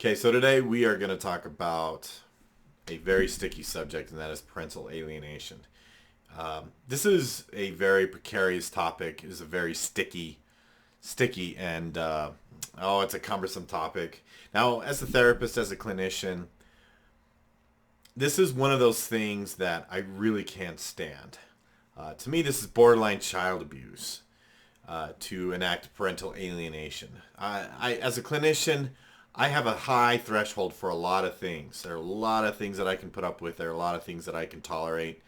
Okay, so today we are going to talk about a very sticky subject, and that is parental alienation. This is a very precarious topic. It is a very sticky, and it's a cumbersome topic. Now, as a therapist, as a clinician, this is one of those things that I really can't stand. To me, this is borderline child abuse to enact parental alienation. As a clinician, I have a high threshold for a lot of things. There are a lot of things that I can put up with. There are a lot of things that I can tolerate.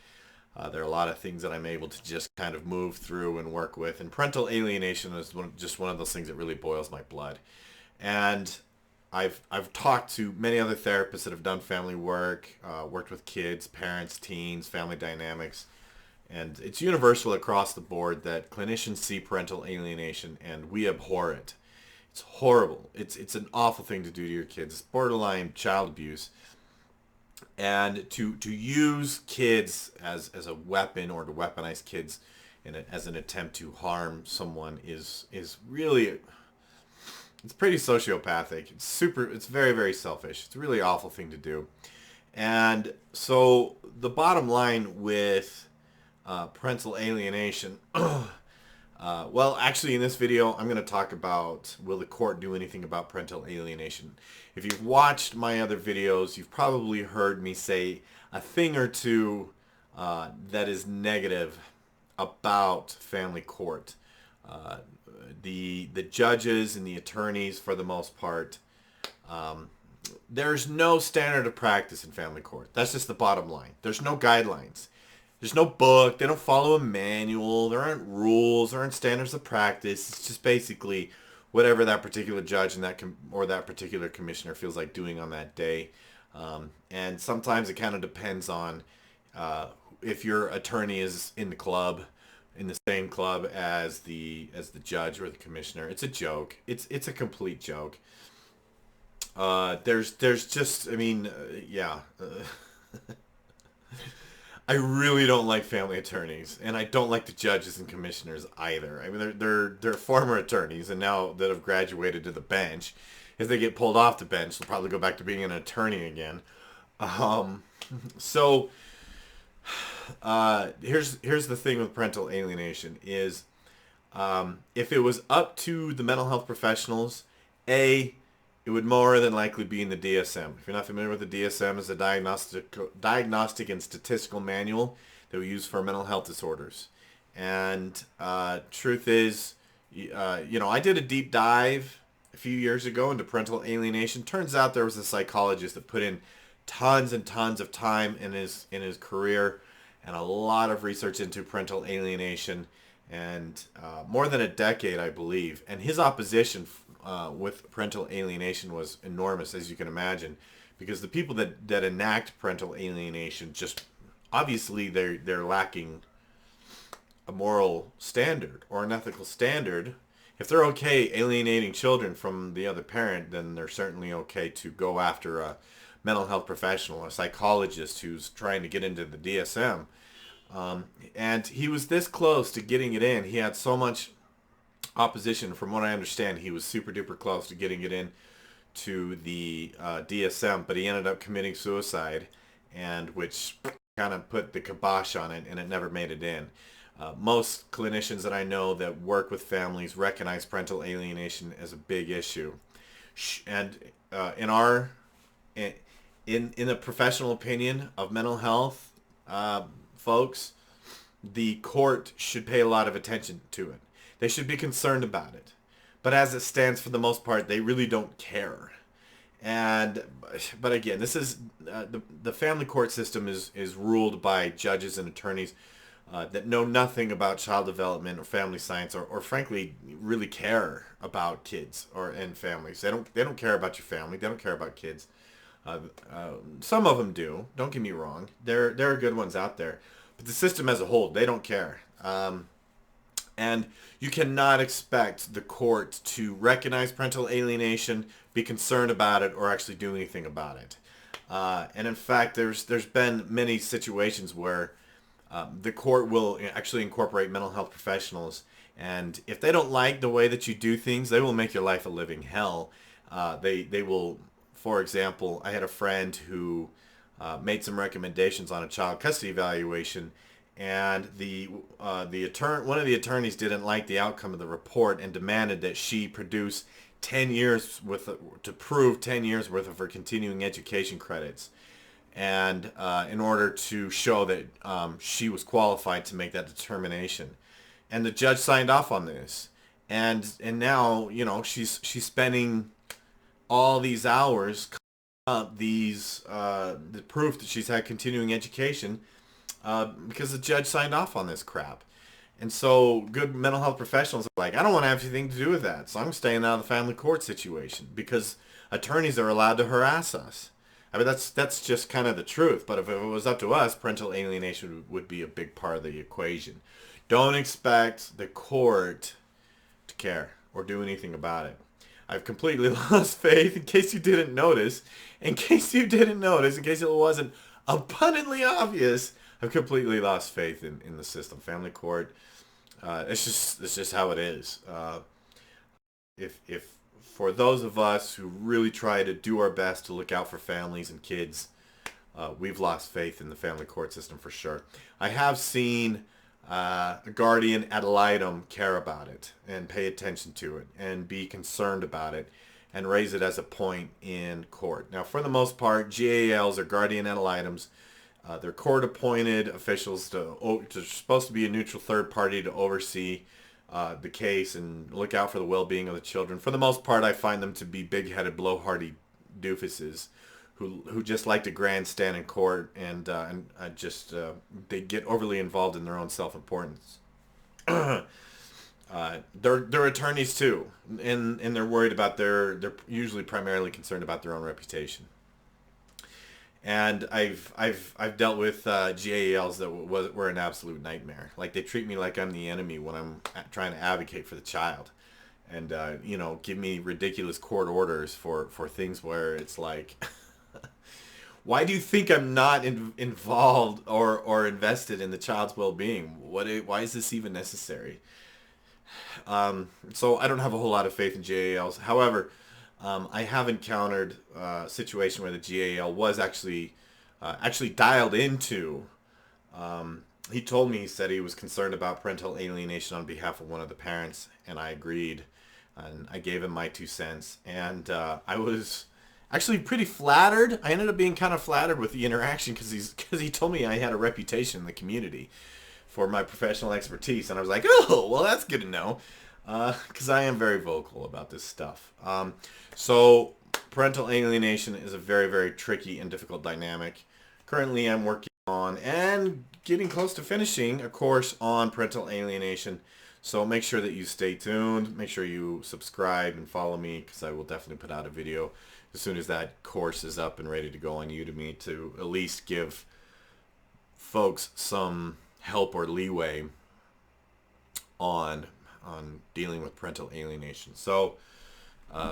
There are a lot of things that I'm able to just kind of move through and work with. And parental alienation is just one of those things that really boils my blood. And I've talked to many other therapists that have done family work, worked with kids, parents, teens, family dynamics. And it's universal across the board that clinicians see parental alienation and we abhor it. It's horrible. It's an awful thing to do to your kids. It's borderline child abuse. And to use kids as a weapon or to weaponize kids as an attempt to harm someone is really, it's pretty sociopathic. It's very, very selfish. It's a really awful thing to do. And so the bottom line with parental alienation. Well, actually, in this video, I'm going to talk about will the court do anything about parental alienation. If you've watched my other videos, you've probably heard me say a thing or two that is negative about family court. Uh, the judges and the attorneys, for the most part, there's no standard of practice in family court. That's just the bottom line. There's no guidelines. There's no book. They don't follow a manual. There aren't rules. There aren't standards of practice. It's just basically whatever that particular judge and or that particular commissioner feels like doing on that day. And sometimes it kind of depends on if your attorney is in the same club as the judge or the commissioner. It's a joke. It's a complete joke. There's just, I mean, yeah. I really don't like family attorneys, and I don't like the judges and commissioners either. I mean, they're former attorneys, and now that have graduated to the bench, if they get pulled off the bench, they'll probably go back to being an attorney again. Um, so here's the thing with parental alienation is if it was up to the mental health professionals, it would more than likely be in the DSM. If you're not familiar with the DSM, it's a diagnostic and statistical manual that we use for mental health disorders. And truth is, I did a deep dive a few years ago into parental alienation. Turns out there was a psychologist that put in tons and tons of time in his career and a lot of research into parental alienation and more than a decade, I believe. And his opposition with parental alienation was enormous, as you can imagine, because the people that enact parental alienation just obviously they're lacking a moral standard or an ethical standard. If they're okay alienating children from the other parent, then they're certainly okay to go after a mental health professional, a psychologist who's trying to get into the DSM. And he was this close to getting it in. He had so much opposition. From what I understand, he was super duper close to getting it in to the DSM, but he ended up committing suicide, and which kind of put the kibosh on it, and it never made it in. Most clinicians that I know that work with families recognize parental alienation as a big issue, and in the professional opinion of mental health folks, the court should pay a lot of attention to it. They should be concerned about it. But as it stands, for the most part, they really don't care. But again, this is the family court system is ruled by judges and attorneys that know nothing about child development or family science, or frankly really care about kids and families. They don't care about your family. They don't care about kids. Some of them do. Don't get me wrong. There are good ones out there, but the system as a whole, they don't care. And you cannot expect the court to recognize parental alienation, be concerned about it, or actually do anything about it. And in fact, there's been many situations where the court will actually incorporate mental health professionals, and if they don't like the way that you do things, they will make your life a living hell. They will for example, I had a friend who made some recommendations on a child custody evaluation, and one of the attorneys didn't like the outcome of the report and demanded that she produce 10 years to prove 10 years worth of her continuing education credits, and in order to show that she was qualified to make that determination. And the judge signed off on this, and now she's spending all these hours up the proof that she's had continuing education because the judge signed off on this crap. And so good mental health professionals are like, I don't want to have anything to do with that, so I'm staying out of the family court situation because attorneys are allowed to harass us. I mean, that's just kind of the truth. But if it was up to us, parental alienation would be a big part of the equation. Don't expect the court to care or do anything about it. I've completely lost faith, in case you didn't notice. In case it wasn't abundantly obvious, I've completely lost faith in the system. Family court, it's just how it is. If for those of us who really try to do our best to look out for families and kids, we've lost faith in the family court system for sure. I have seen a guardian ad litem care about it and pay attention to it and be concerned about it and raise it as a point in court. Now, for the most part, GALs or guardian ad litems, they're court-appointed officials. They're supposed to be a neutral third party to oversee the case and look out for the well-being of the children. For the most part, I find them to be big-headed, blowhardy doofuses who just like to grandstand in court and they get overly involved in their own self-importance. They're attorneys too, and they're worried about they're usually primarily concerned about their own reputation. And I've dealt with GALs that were an absolute nightmare. Like, they treat me like I'm the enemy when I'm trying to advocate for the child, and give me ridiculous court orders for things where it's like, why do you think I'm not involved or invested in the child's well-being? Why is this even necessary? So I don't have a whole lot of faith in GALs. However, I have encountered a situation where the GAL was actually dialed into. He told me, he said he was concerned about parental alienation on behalf of one of the parents, and I agreed, and I gave him my 2 cents, and I was actually pretty flattered. I ended up being kind of flattered with the interaction because he told me I had a reputation in the community for my professional expertise, and I was like, oh, well, that's good to know, because I am very vocal about this stuff. So parental alienation is a very, very tricky and difficult dynamic. Currently, I'm working on and getting close to finishing a course on parental alienation. So make sure that you stay tuned. Make sure you subscribe and follow me, because I will definitely put out a video as soon as that course is up and ready to go on Udemy, to at least give folks some help or leeway on dealing with parental alienation. So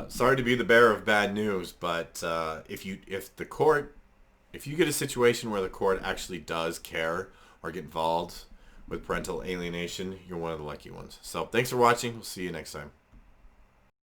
sorry to be the bearer of bad news, but if you get a situation where the court actually does care or get involved with parental alienation, you're one of the lucky ones. So thanks for watching. We'll see you next time.